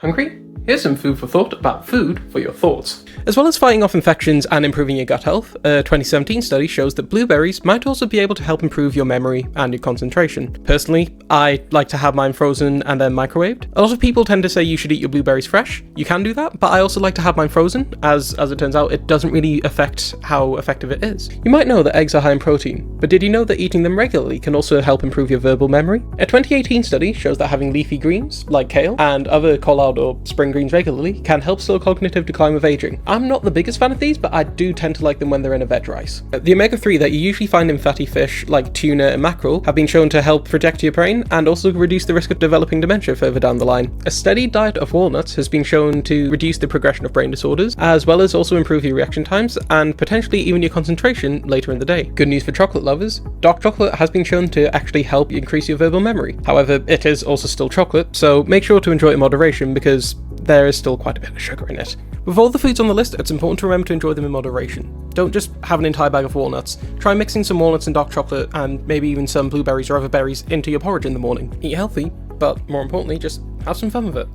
Hungry? Here's some food for thought about food for your thoughts. As well as fighting off infections and improving your gut health, a 2017 study shows that blueberries might also be able to help improve your memory and your concentration. Personally, I like to have mine frozen and then microwaved. A lot of people tend to say you should eat your blueberries fresh. You can do that, but I also like to have mine frozen, as it turns out it doesn't really affect how effective it is. You might know that eggs are high in protein, but did you know that eating them regularly can also help improve your verbal memory? A 2018 study shows that having leafy greens, like kale, and other collard or spring greens regularly can help slow cognitive decline with aging. I'm not the biggest fan of these, but I do tend to like them when they're in a veg rice. The omega-3 that you usually find in fatty fish like tuna and mackerel have been shown to help protect your brain and also reduce the risk of developing dementia further down the line. A steady diet of walnuts has been shown to reduce the progression of brain disorders, as well as also improve your reaction times and potentially even your concentration later in the day. Good news for chocolate lovers, dark chocolate has been shown to actually help increase your verbal memory. However, it is also still chocolate, so make sure to enjoy it in moderation because there is still quite a bit of sugar in it. With all the foods on the list, it's important to remember to enjoy them in moderation. Don't just have an entire bag of walnuts. Try mixing some walnuts and dark chocolate and maybe even some blueberries or other berries into your porridge in the morning. Eat healthy, but more importantly, just have some fun with it.